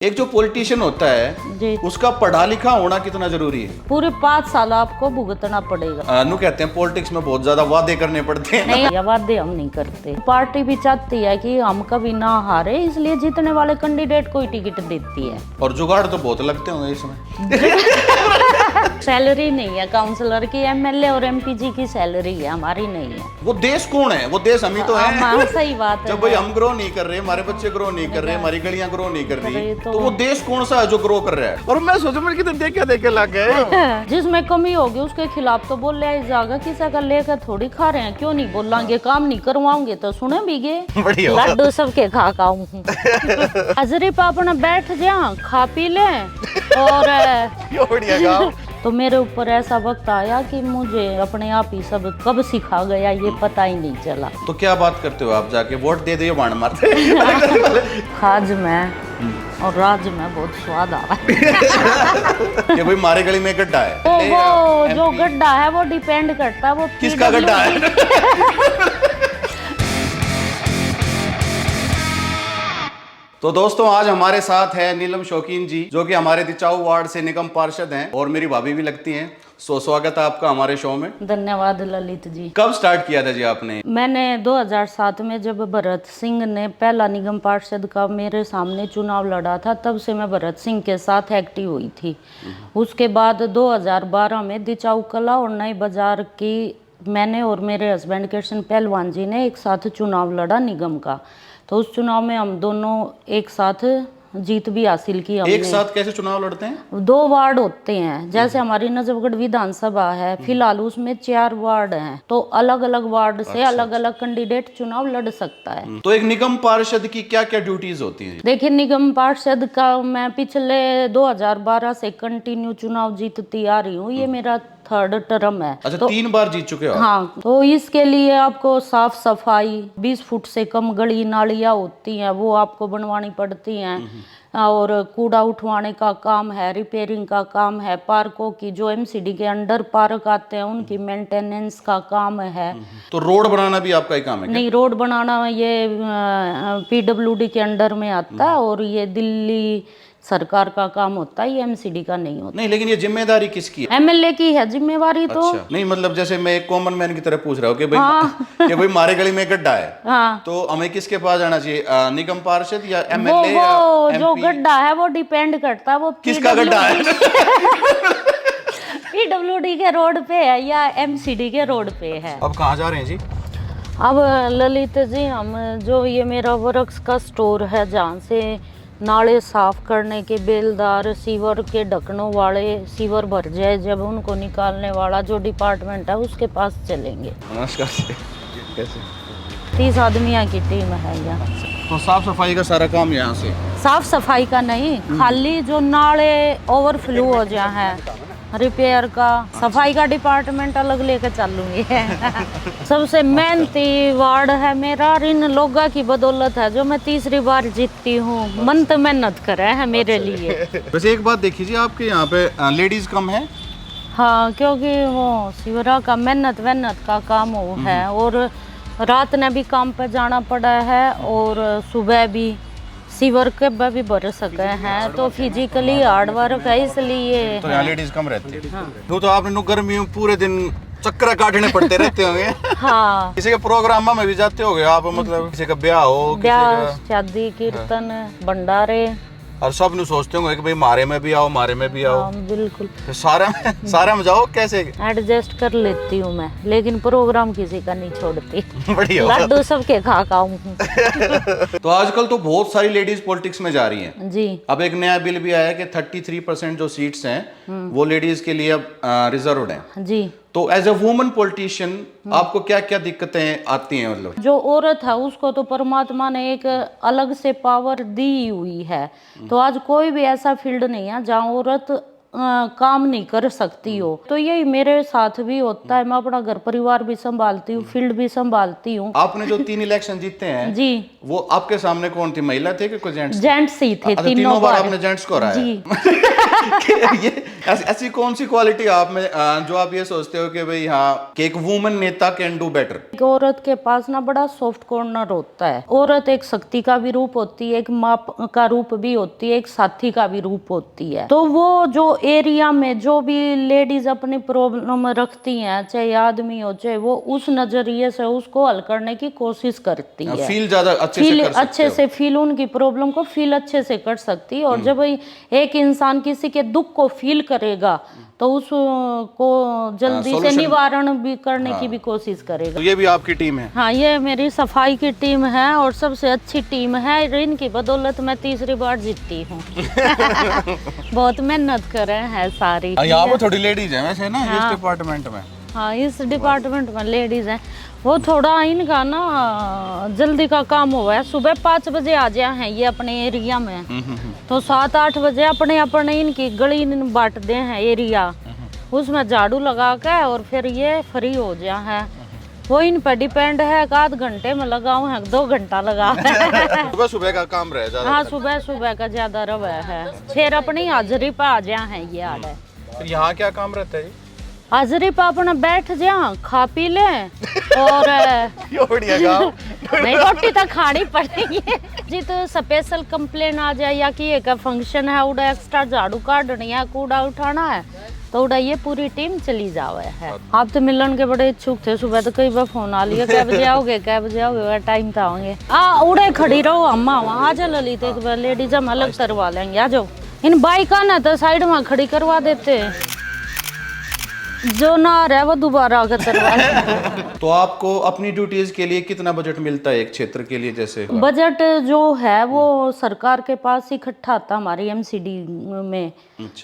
एक जो पॉलिटिशियन होता है जी उसका पढ़ा लिखा होना कितना जरूरी है? पूरे 5 साल आपको भुगतना पड़ेगा। नु कहते हैं पॉलिटिक्स में बहुत ज्यादा वादे करने पड़ते हैं। नहीं, ये वादे हम नहीं करते। पार्टी भी चाहती है कि हम कभी ना हारे, इसलिए जीतने वाले कैंडिडेट को ही टिकट देती है। और जुगाड़ तो बहुत लगते होंगे इसमें। सैलरी नहीं है काउंसलर की, एमएलए और एमपी की सैलरी है, हमारी नहीं है। वो देश कौन है? वो देश हम ही तो है। हाँ, सही बात है। जब भाई हम ग्रो नहीं कर रहे, हमारे बच्चे ग्रो नहीं कर रहे, हमारी गलियां ग्रो नहीं कर रही, तो वो देश कौन सा है जो ग्रो कर रहा है? और मैं सोचू मैं कितने देख के लग गए। जिसमें कमी होगी उसके खिलाफ तो बोल जाएगा, किसी का लेकर थोड़ी खा रहे हैं, क्यों नहीं बोलेंगे? काम नहीं करवाओगे तो सुने भीगे लड्डू सबके खा खाऊं। हाजरी पे अपना बैठ जा, खा पी ले और तो मेरे ऊपर ऐसा वक्त आया कि मुझे अपने आप ही सब कब सिखा गया ये पता ही नहीं चला। तो क्या बात करते हो आप? जाके वोट दे दिए, बाण मारते। खाज में और राज में बहुत स्वाद आ रहा है। कि भाई मारे गली में गड्ढा है। तो वो जो गड्ढा है वो डिपेंड करता है वो किसका गड्ढा है। तो दोस्तों आज हमारे साथ है नीलम शौकीन जी, जो कि हमारे दिचाऊ वार्ड से निगम पार्षद हैं और मेरी भाभी भी लगती हैं। स्वागत है आपका हमारे शो में। धन्यवाद ललित जी। कब स्टार्ट किया था जी आपने? मैंने 2007 में जब भरत सिंह ने पहला निगम पार्षद का मेरे सामने चुनाव लड़ा था, तब से मैं भरत सिंह के साथ एक्टिव हुई थी। उसके बाद 2012 में दिचाऊ कला और नए बाजार की मैंने और मेरे हस्बैंड कृष्ण पहलवान जी ने एक साथ चुनाव लड़ा निगम का। तो उस चुनाव में हम दोनों एक साथ जीत भी हासिल की हमने। एक साथ कैसे चुनाव लड़ते हैं? 2 वार्ड होते हैं, जैसे हमारी नजफगढ़ विधानसभा है, फिलहाल उसमें 4 वार्ड हैं, तो अलग अलग वार्ड से अलग अलग कैंडिडेट चुनाव लड़ सकता है। तो एक निगम पार्षद की क्या क्या ड्यूटीज होती हैं? देखिए, निगम पार्षद का मैं पिछले 2012 से कंटिन्यू चुनाव जीतती आ रही हूँ, ये मेरा 3rd टर्म है। अच्छा, तो 3 बार जीत चुके हो? हाँ, तो इसके लिए आपको साफ सफाई, 20 फुट से कम गली नालियाँ होती हैं वो आपको बनवानी पड़ती हैं, और कूड़ा उठवाने का काम है, रिपेयरिंग का काम है, पार्कों की जो एमसीडी के अंडर पार्क आते हैं उनकी मेंटेनेंस का काम है। तो रोड बनाना भी आपका ही काम है क्या? नहीं, रोड बनाना ये पीडब्ल्यूडी के अंडर में आता है और ये दिल्ली सरकार का काम होता है, ये एमसीडी का नहीं होता। नहीं, लेकिन ये जिम्मेदारी किसकी है? एमएलए की है जिम्मेवारी। तो अच्छा, नहीं मतलब जैसे मैं एक कॉमन मैन की तरह पूछ रहा हूँ कि भाई कि भाई मारे गली में गड्ढा है, हाँ, तो हमें किसके पास जाना चाहिए? निगम पार्षद या एमएलए वो या जो एमपी? गड्ढा है वो डिपेंड करता है वो किसका गड्ढा है? पीडब्ल्यूडी के रोड पे है या एमसीडी के रोड पे है। अब कहाँ जा रहे हैं जी? अब ललित जी, हम जो ये मेरा वर्क्स का स्टोर है, जहाँ से नाले साफ करने के बेलदार, सीवर के ढकनों वाले, सीवर भर जाए जब उनको निकालने वाला जो डिपार्टमेंट है उसके पास चलेंगे। नमस्कार। कैसे? 30 आदमियों की टीम है यहाँ। तो साफ सफाई का सारा काम यहाँ से? साफ सफाई का नहीं, खाली जो नाले ओवरफ्लो हो जाए हैं, रिपेयर का, सफाई का डिपार्टमेंट अलग लेकर चलूंगी। सबसे मेहनती वार्ड है मेरा, इन लोगों की बदौलत है जो मैं 3री बार जीतती हूँ। मन तो मेहनत करे है मेरे लिए। वैसे एक बात देखिए जी, आपके यहाँ पे लेडीज कम है? हाँ, क्योंकि वो शिवरा का मेहनत का काम वो है, और रात ने भी काम पे जाना पड़ा है और सुबह भी सीवर के भी भर सके हैं, तो फिजिकली हार्ड वर्क है, इसलिए तो यहाँ लेडीज कम रहती है। हाँ। तो आपने गर्मी में पूरे दिन चक्कर काटने पड़ते रहते होंगे। हाँ, किसी के प्रोग्राम में भी जाते होगे आप, मतलब किसी का ब्याह हो, ब्याह शादी कीर्तन भंडारे, और सब नु सोचते होंगे कि भाई मारे में भी आओ, मारे में भी आओ। हाँ, बिल्कुल। तो सारा में जाओ, कैसे एडजस्ट कर लेती हूँ मैं, लेकिन प्रोग्राम किसी का नहीं छोड़ती। बढ़िया। लड्डू सबके खा खाऊं। तो आजकल तो बहुत सारी लेडीज पॉलिटिक्स में जा रही हैं जी। अब एक नया बिल भी आया है कि 33% जो सीट्स हैं वो लेडीज के लिए अब रिजर्व्ड हैं जी। तो एज अ वुमन पॉलिटिशियन आपको क्या क्या दिक्कतें आती हैं? मतलब जो औरत है उसको तो परमात्मा ने एक अलग से पावर दी हुई है, तो आज कोई भी ऐसा फील्ड नहीं है जहाँ औरत काम नहीं कर सकती हो। तो यही मेरे साथ भी होता है, मैं अपना घर परिवार भी संभालती हूँ, फील्ड भी संभालती हूँ। आपने जो 3 इलेक्शन जीते हैं जी, वो आपके सामने कौन थी, महिला थे कि कोई जेंट्स? जेंट्स ही थे। अच्छा, तीनों बार आपने जेंट्स को हराया। जी। ये ऐसी कौन सी क्वालिटी आप में जो आप ये सोचते हो कि भाई हाँ कि एक वुमन नेता कैन डू बेटर? एक औरत के पास ना बड़ा सॉफ्ट कॉर्नर होता है। औरत एक शक्ति का भी रूप होती है, एक माँ का रूप भी होती है, एक साथी का भी रूप होती है। तो वो जो एरिया में जो भी लेडीज अपनी प्रॉब्लम रखती हैं, चाहे आदमी हो चाहे वो, उस नजरिए से उसको हल करने की कोशिश करती है। फील ज्यादा अच्छे फील से कर सकते अच्छे हो। से फील उनकी प्रॉब्लम को फील अच्छे से कर सकती है। और जब एक इंसान किसी के दुख को फील करेगा तो उसको जल्दी से solution- निवारण भी करने की भी कोशिश करेगा। तो ये भी आपकी टीम है? हाँ, ये मेरी सफाई की टीम है और सबसे अच्छी टीम है। इनकी बदौलत मैं तीसरी बार जीती हूँ। बहुत मेहनत कर रहे हैं सारी। यहाँ पर थोड़ी लेडीज है वैसे ना इस डिपार्टमेंट में। हाँ, इस डिपार्टमेंट में लेडीज हैं। वो थोड़ा इनका ना जल्दी का काम हुआ है। सुबह 5 बजे आ जाए हैं ये अपने एरिया में, तो 7-8 बजे अपने अपने इनकी गली बांट दे हैं एरिया, उसमें झाड़ू लगा के और फिर ये फ्री हो जा है। वो इन पर डिपेंड है, एक आध घंटे में लगाओ है 2 घंटा लगा है। सुबह सुबह का काम रहे ज्यादा। हाँ, सुबह सुबह का ज्यादा रवा है। फिर अपनी हाजिरी पे आ जा है ये आड़ है। फिर यहाँ क्या काम रहता है जी? हाजिरी पे अपना बैठ जा, खा पी ले और नहीं, रोटी तो खानी पड़ेगी जी। तो स्पेशल कंप्लेन आ जाए या कि एक फंक्शन है, उड़ा एक्स्ट्रा झाड़ू काटनी है, कूड़ा उठाना है, तो उड़ा ये पूरी टीम चली जावे है। आप तो मिलन के बड़े इच्छुक थे, सुबह तो कई बार फोन आ लिया, कै बजे आओगे कै बजे आओगे, टाइम तो आओगे। उड़े खड़ी रहो अम्मा, वहाँ आ जा ललित, एक बार लेडीज हम अलग करवा लेंगे, आ जाओ। इन बाइक आना तो साइड में खड़ी करवा देते, जो ना रहे वो दोबारा आकर करवा। तो आपको अपनी ड्यूटीज के लिए कितना बजट मिलता है एक क्षेत्र के लिए? जैसे बजट जो है वो सरकार के पास इकट्ठा आता हमारी एमसीडी में।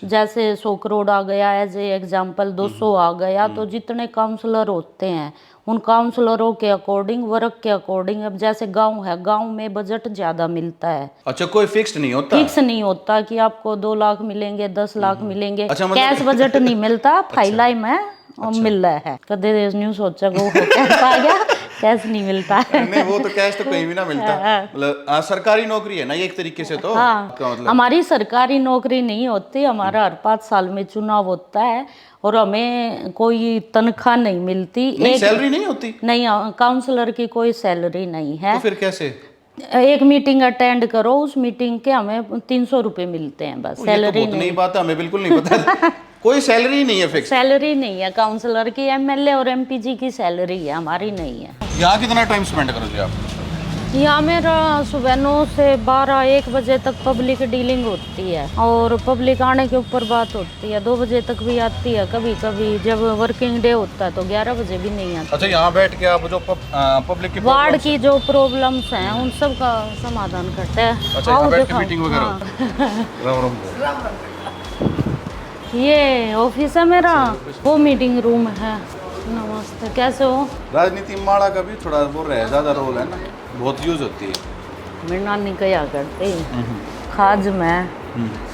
जैसे 100 करोड़ आ गया, एज ए एग्जाम्पल 200 आ गया, तो जितने काउंसलर होते हैं उन काउंसलरों के अकॉर्डिंग, वर्क के अकॉर्डिंग। अब जैसे गांव है, गांव में बजट ज्यादा मिलता है। अच्छा, कोई फिक्स्ड नहीं होता? फिक्स नहीं होता कि आपको 2 लाख मिलेंगे, 10 लाख मिलेंगे। अच्छा, मतलब कैश बजट नहीं मिलता, फाइला में मिल रहा है। कदे न्यू सोचा को कैश आ गया, कैश नहीं मिलता है। नहीं, वो तो कैश तो कहीं भी ना मिलता। मतलब सरकारी नौकरी है ना ये एक तरीके से। तो हाँ, मतलब हमारी सरकारी नौकरी नहीं होती, हमारा हर 5 साल में चुनाव होता है और हमें कोई तनख्वाह नहीं मिलती। नहीं, सैलरी नहीं होती? नहीं, काउंसलर की कोई सैलरी नहीं है। तो फिर कैसे? एक मीटिंग अटेंड करो, उस मीटिंग के हमें 300 रुपए मिलते हैं बस। सैलरी नहीं। बात हमें बिल्कुल नहीं पता। कोई सैलरी नहीं है फिक्स? सैलरी नहीं है काउंसलर की, एमएलए और एमपीजी की सैलरी है, हमारी नहीं है। यहाँ कितना टाइम स्पेंड करोगे आप? यहाँ मेरा सुबह 9 से 12-1 बजे तक पब्लिक डीलिंग होती है और पब्लिक आने के ऊपर बात होती है। 2 बजे तक भी आती है कभी कभी, जब वर्किंग डे होता है तो 11 बजे भी नहीं आती। अच्छा, यहाँ बैठ के आप जो पब्लिक की वार्ड की जो प्रॉब्लम्स हैं उन सब का समाधान करते हैं। अच्छा, यहाँ बैठ के मीटिंग वगैरह? ये ऑफिस है मेरा, वो मीटिंग रूम है। नमस्ते, कैसे हो? राजनीति माड़ा का भी थोड़ा बोल रहे हैं, ज्यादा रोल है ना, बहुत यूज होती है। मेरी नानी कया करते खाज में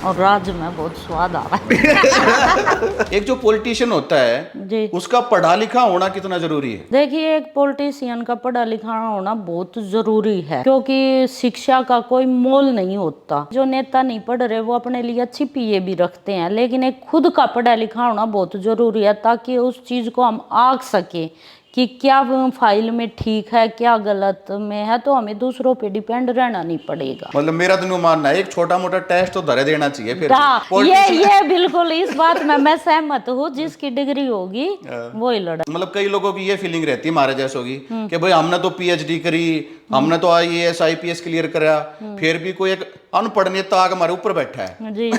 और राज में बहुत स्वाद आ रहा है। एक जो पॉलिटिशियन होता है जी, उसका पढ़ा लिखा होना कितना जरूरी है? देखिए, एक पॉलिटिशियन का पढ़ा लिखा होना बहुत जरूरी है, क्योंकि शिक्षा का कोई मोल नहीं होता। जो नेता नहीं पढ़ रहे वो अपने लिए अच्छी पीए भी रखते हैं, लेकिन एक खुद का पढ़ा लिखा होना बहुत जरूरी है, ताकि उस चीज को हम आंक सके कि क्या फाइल में ठीक है, क्या गलत में है, तो हमें दूसरों पे डिपेंड रहना नहीं पड़ेगा। मतलब मेरा तो नहीं मानना है, एक छोटा मोटा टेस्ट तो धरे देना चाहिए फिर। हाँ, ये बिल्कुल इस बात में मैं सहमत हूँ। जिसकी डिग्री होगी वो ही लड़ा। मतलब कई लोगों की ये फीलिंग रहती है हमारे जैसों की कि भाई हमने तो पीएचडी करी, हमने तो आईएएस आईपीएस क्लियर करा, फिर भी कोई एक अनपढ़ नेता आगे हमारे ऊपर बैठा है जी।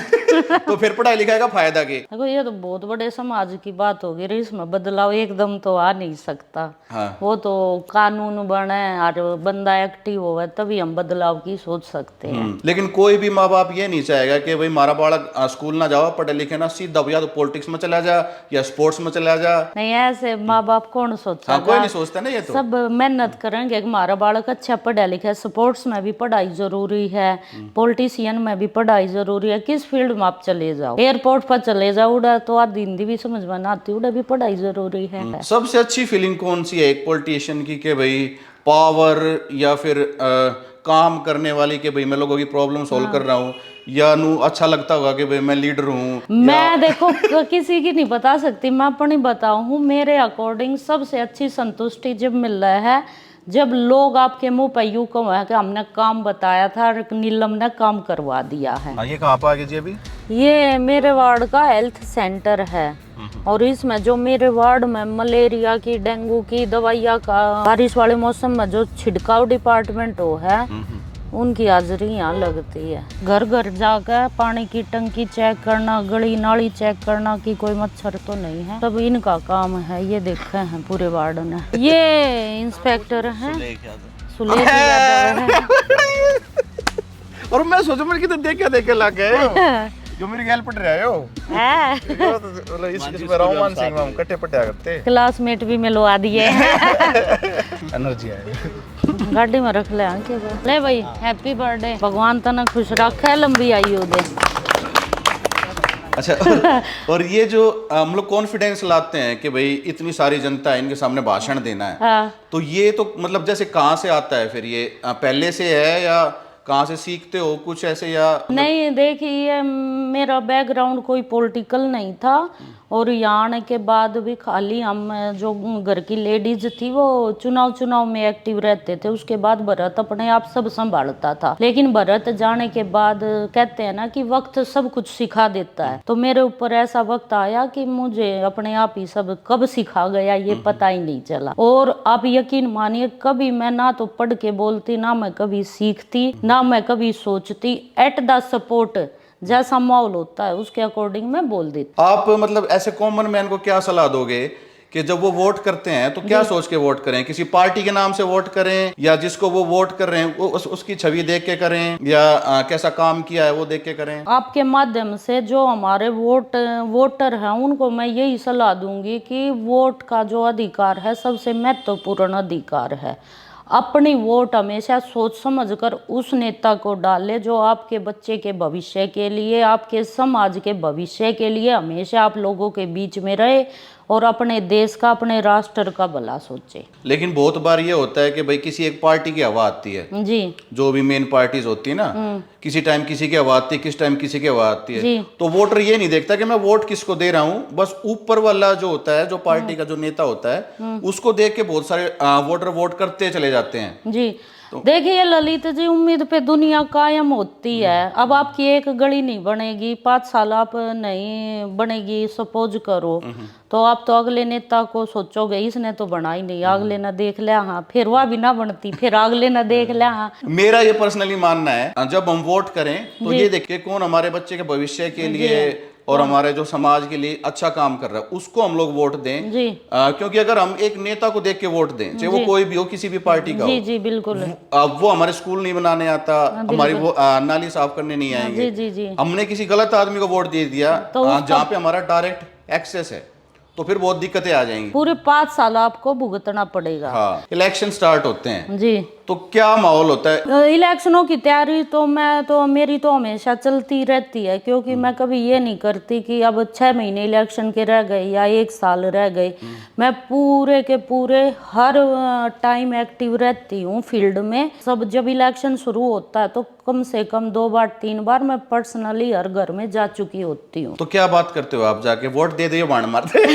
तो फिर पढ़ाई लिखाई का फायदा क्या? देखो, ये तो बहुत बड़े समाज की बात होगी, इसमें बदलाव एकदम तो आ नहीं सकता। हाँ। वो तो कानून बने और बंदा एक्टिव होगा तभी हम बदलाव की सोच सकते हैं। लेकिन कोई भी माँ बाप ये नहीं चाहेगा कि भाई हमारा बालक स्कूल ना जाओ, पढ़े लिखे ना, सीधा या तो पॉलिटिक्स में चला जा या स्पोर्ट्स में चला जा। नहीं, ऐसे माँ बाप कौन सोचता? कोई नहीं सोचता ना। ये तो सब मेहनत करेंगे कि हमारा बालक अच्छा पढ़ा लिखा है। स्पोर्ट्स में भी पढ़ाई जरूरी है, पॉलिटिशियन में भी पढ़ाई जरूरी है। किस फील्ड में आप चले जाओ, एयरपोर्ट पर चले जाओ, उड़ा तो आधी हिंदी भी समझ में ना आती, उड़ा भी पढ़ाई जरूरी है। सबसे अच्छी फीलिंग कौन सी है एक पॉलिटिशियन की, कि भाई पावर या फिर काम करने वाली, कि भाई मैं लोगों की प्रॉब्लम सॉल्व कर रहा हूँ, या नू अच्छा लगता होगा कि भाई मैं लीडर हूँ? मैं देखो किसी की नहीं बता सकती, मैं अपनी बताऊँ। मेरे अकॉर्डिंग सबसे अच्छी संतुष्टि जब मिल रहा है जब लोग आपके मुंह पर यूं कहो कि हमने काम बताया था और नीलम ने काम करवा दिया है। ये कहाँ पर आगे जी अभी? ये मेरे वार्ड का हेल्थ सेंटर है और इसमें जो मेरे वार्ड में मलेरिया की, डेंगू की दवाइयाँ का बारिश वाले मौसम में जो छिड़काव डिपार्टमेंट हो है उनकी हाजिरी यहाँ लगती है। घर घर जाकर पानी की टंकी चेक करना, गली नाली चेक करना कि कोई मच्छर तो नहीं है, सब इनका काम है। ये देखे हैं पूरे वार्ड ने। ये इंस्पेक्टर हैं सुलेख यादव है। और मैं सोचा मैंने किधर देख के लग गए हो? जो मेरी गैल पट रहे हो मतलब इसमें रोमान सिंह हम कट्टे पट्टे करते क्लासमेट भी मिलवा दिए एनर्जी है। गाड़ी में रख ले आके ले भाई, हैप्पी बर्थडे, भगवान तना खुश रखे, लंबी आयु दे। अच्छा, और ये जो हम लोग कॉन्फिडेंस लाते हैं कि भाई इतनी सारी जनता है, इनके सामने भाषण देना है, हाँ। तो ये तो मतलब जैसे कहाँ से आता है फिर? ये पहले से है या कहाँ से सीखते हो कुछ ऐसे, या नहीं? देखिए मेरा बैकग्राउंड कोई पॉलिटिकल नहीं था और यहाँ आने के बाद भी खाली हम जो घर की लेडीज थी वो चुनाव में एक्टिव रहते थे। उसके बाद भरत अपने आप सब संभालता था, लेकिन भरत जाने के बाद कहते हैं ना कि वक्त सब कुछ सिखा देता है, तो मेरे ऊपर ऐसा वक्त आया कि मुझे अपने आप ही सब कब सिखा गया ये पता ही नहीं चला। और आप यकीन मानिए कभी मैं ना तो पढ़ के बोलती, ना मैं कभी सीखती, ना मैं कभी सोचती। एट द सपोर्ट जैसा माहौल होता है उसके अकॉर्डिंग मैं बोल देती। आप मतलब ऐसे कॉमन मैन को क्या सलाह दोगे कि जब वो वोट करते हैं तो क्या सोच के वोट करें? किसी पार्टी के नाम से वोट करें, या जिसको वो वोट कर रहे हैं वो उसकी छवि देख के करें, या कैसा काम किया है वो देख के करें? आपके माध्यम से जो हमारे वोटर हैं उनको मैं यही सलाह दूंगी कि वोट का जो अधिकार है सबसे महत्वपूर्ण अधिकार है। अपनी वोट हमेशा सोच समझकर उस नेता को डालें जो आपके बच्चे के भविष्य के लिए, आपके समाज के भविष्य के लिए हमेशा आप लोगों के बीच में रहे और अपने देश का, अपने राष्ट्र का भला सोचे। लेकिन बहुत बार ये होता है कि भाई किसी एक पार्टी की हवा आती है जी, जो भी मेन पार्टीज होती है ना, किसी टाइम किसी की हवा आती है, किस टाइम किसी की हवा आती है, तो वोटर ये नहीं देखता कि मैं वोट किसको दे रहा हूँ, बस ऊपर वाला जो होता है, जो पार्टी का जो नेता होता है उसको देख के बहुत सारे वोटर वोट करते चले जाते हैं। जी देखिए ललित जी, उम्मीद पे दुनिया कायम होती है। अब आपकी एक गली नहीं बनेगी, 5 साल आप नहीं बनेगी सपोज करो, तो आप तो अगले नेता को सोचोगे इसने तो बना ही नहीं, अगले ने देख लिया, हाँ, फिर वह भी ना बनती, फिर अगले ने देख लिया, हाँ। मेरा ये पर्सनली मानना है जब हम वोट करें तो ये देखिए कौन हमारे बच्चे के भविष्य के लिए और हमारे जो समाज के लिए अच्छा काम कर रहा है उसको हम लोग वोट दें जी। क्योंकि अगर हम एक नेता को देख के वोट दें, चाहे वो कोई भी हो, किसी भी पार्टी का जी हो, जी बिल्कुल, वो हमारे स्कूल नहीं बनाने आता, हमारी वो नाली साफ करने नहीं आएंगे। जी जी जी। हमने किसी गलत आदमी को वोट दे दिया जहाँ पे हमारा डायरेक्ट एक्सेस है, तो फिर बहुत दिक्कतें आ जाएंगी। पूरे 5 साल आपको भुगतना पड़ेगा। हाँ, इलेक्शन स्टार्ट होते हैं जी, तो क्या माहौल होता है? इलेक्शनों की तैयारी तो मेरी तो हमेशा चलती रहती है, क्योंकि मैं कभी ये नहीं करती कि अब 6 महीने इलेक्शन के रह गए या 1 साल रह गए। मैं पूरे के पूरे हर टाइम एक्टिव रहती हूँ फील्ड में। सब जब इलेक्शन शुरू होता है तो कम से कम 2 बार 3 बार मैं पर्सनली हर घर में जा चुकी होती हूँ। तो क्या बात करते हो आप, जाके वोट दे दिए बाण मारते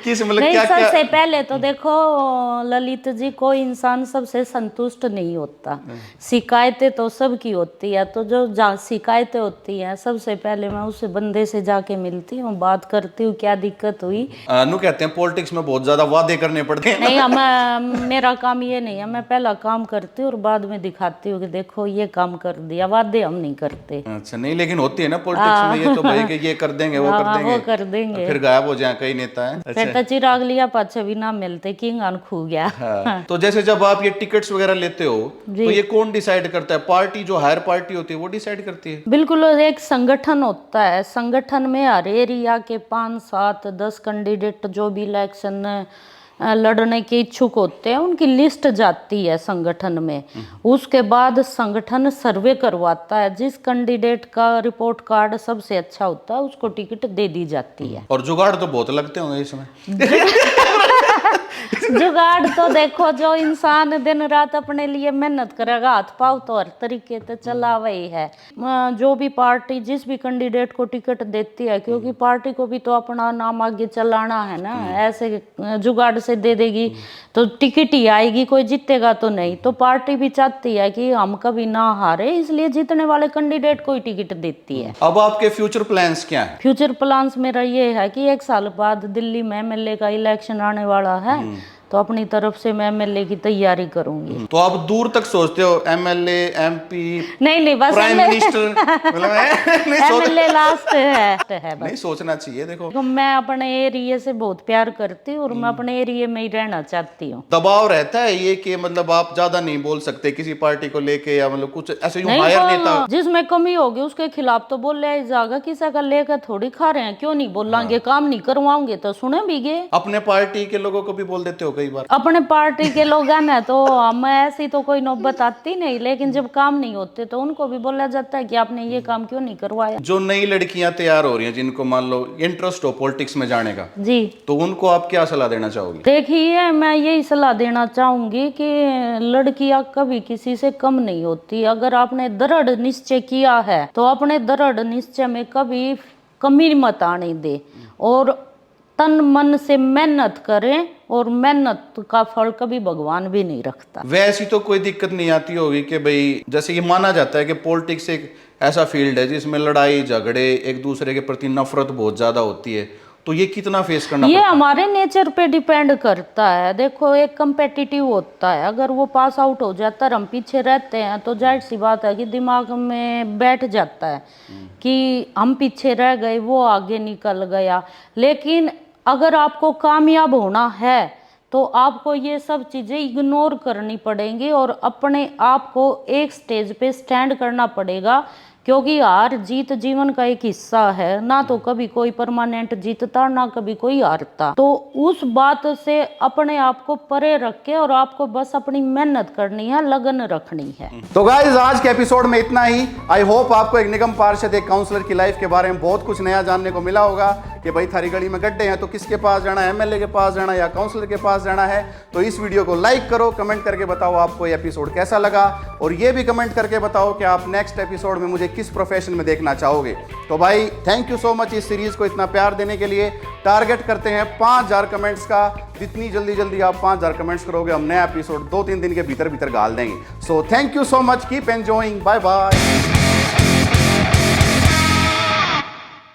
किस मतलब नहीं, क्या सबसे पहले तो देखो ललित जी, कोई इंसान सबसे संतुष्ट नहीं होता, शिकायतें तो सबकी होती है, तो जो शिकायतें होती हैं सबसे पहले मैं उस बंदे से जाके मिलती हूँ, बात करती हूँ क्या दिक्कत हुई। नु कहते हैं पॉलिटिक्स में बहुत ज्यादा वादे करने पड़ते हैं। नहीं, मेरा काम ये नहीं है, मैं पहला काम करती हूँ और बाद में दिखाती हूँ कि देखो ये काम कर दिया, वादे हम नहीं करते। अच्छा, नहीं लेकिन होती है ना पॉलिटिक्स में ये तो भाई कि ये कर देंगे, वो कर देंगे, फिर गायब हो जाए कई नेता है। फिर तो चिराग लिया पाछे भी ना मिलते, किंग अन खू गया। हाँ। तो जैसे जब आप ये टिकट्स वगैरह लेते हो तो ये कौन डिसाइड करता है? पार्टी जो हायर पार्टी होती है वो डिसाइड करती है? बिल्कुल, एक संगठन होता है, संगठन में हर एरिया के 5, 7, 10 कैंडिडेट जो भी इलेक्शन लड़ने के इच्छुक होते हैं उनकी लिस्ट जाती है संगठन में। उसके बाद संगठन सर्वे करवाता है, जिस कैंडिडेट का रिपोर्ट कार्ड सबसे अच्छा होता है उसको टिकट दे दी जाती है। और जुगाड़ तो बहुत लगते होंगे इसमें। जुगाड़ तो देखो, जो इंसान दिन रात अपने लिए मेहनत करेगा, हाथ पाव तो हर तरीके से चला वही है। जो भी पार्टी जिस भी कैंडिडेट को टिकट देती है, क्योंकि पार्टी को भी तो अपना नाम आगे चलाना है ना, ऐसे जुगाड़ से दे देगी तो टिकट ही आएगी, कोई जीतेगा तो नहीं। तो पार्टी भी चाहती है कि हम कभी ना हारे, इसलिए जीतने वाले कैंडिडेट को ही टिकट देती है। अब आपके फ्यूचर प्लान्स क्या हैं? फ्यूचर प्लान्स मेरा ये है कि 1 साल बाद दिल्ली में एमएलए का इलेक्शन आने वाला है, तो अपनी तरफ से मैं एमएलए की तैयारी करूंगी। तो आप दूर तक सोचते हो, एमएलए, एमपी, नहीं बस प्राइम मिनिस्टर, मतलब एमएलए लास्ट है बस। नहीं सोचना चाहिए। देखो मैं अपने एरिया से बहुत प्यार करती हूँ और मैं अपने एरिया में ही रहना चाहती हूँ। दबाव रहता है ये कि मतलब आप ज्यादा नहीं बोल सकते किसी पार्टी को लेके, या मतलब कुछ ऐसे यूं नहीं हायर बोलना, नेता। जिसमें कमी होगी उसके खिलाफ तो बोले ही जाएगा, किसी का लेकर थोड़ी खा रहे हैं, क्यों नहीं बोलेंगे। काम नहीं करवाओगे तो सुने भी गे। अपने पार्टी के लोगों को भी बोल देते हो कई बार? अपने पार्टी के लोग हैं ना, तो हम ऐसी तो कोई नौबत आती नहीं, लेकिन जब काम नहीं होते तो उनको भी बोला जाता है कि आपने ये काम क्यों नहीं करवाया। जो नई लड़कियां तैयार हो रही हैं, जिनको मान लो इंटरेस्ट हो पॉलिटिक्स में जाने का, जी, तो उनको आप क्या सलाह देना चाहोगी? देखिए मैं यही सलाह देना चाहूंगी कि लड़कियां कभी किसी से कम नहीं होती। अगर आपने दृढ़ निश्चय किया है तो अपने दृढ़ निश्चय में कभी कमी मत आने दे, और तन मन से मेहनत करें, और मेहनत का फल कभी भगवान भी नहीं रखता। वैसी तो कोई दिक्कत नहीं आती होगी कि भाई, जैसे ये माना जाता है कि पॉलिटिक्स एक ऐसा फील्ड है जिसमें लड़ाई झगड़े, एक दूसरे के प्रति नफरत बहुत ज्यादा होती है, तो ये कितना फेस करना ये पड़ता है? हमारे नेचर पे डिपेंड करता है। देखो एक कंपेटिटिव होता है, अगर वो पास आउट हो जाता है, हम पीछे रहते हैं, तो जाहिर सी बात है कि दिमाग में बैठ जाता है कि हम पीछे रह गए, वो आगे निकल गया। लेकिन अगर आपको कामयाब होना है तो आपको ये सब चीज़ें इग्नोर करनी पड़ेंगी और अपने आप को एक स्टेज पे स्टैंड करना पड़ेगा, क्योंकि हार जीत जीवन का एक हिस्सा है ना। तो कभी कोई परमानेंट जीतता ना कभी कोई हारता। तो उस बात से अपने आप को परे रख के और आपको बस अपनी मेहनत करनी है, लगन रखनी है। तो गाइस आज के एपिसोड में इतना ही। आई होप आपको एक निगम पार्षद, एक काउंसलर की लाइफ के बारे में बहुत कुछ नया जानने को मिला होगा कि भाई थारी गली में गड्ढे हैं तो किसके पास जाना है, एमएलए के पास जाना है या काउंसलर के पास जाना है। तो इस वीडियो को लाइक करो, कमेंट करके बताओ आपको ये एपिसोड कैसा लगा, और ये भी कमेंट करके बताओ कि आप नेक्स्ट एपिसोड में मुझे किस प्रोफेशन में देखना चाहोगे। तो भाई थैंक यू सो मच इस सीरीज को इतना प्यार देने के लिए। टारगेट करते हैं 5000 कमेंट्स का। जितनी जल्दी आप 5000 कमेंट्स करोगे, हम नया एपिसोड 2-3 दिन के भीतर गाल देंगे। So thank you so much, keep enjoying, bye bye.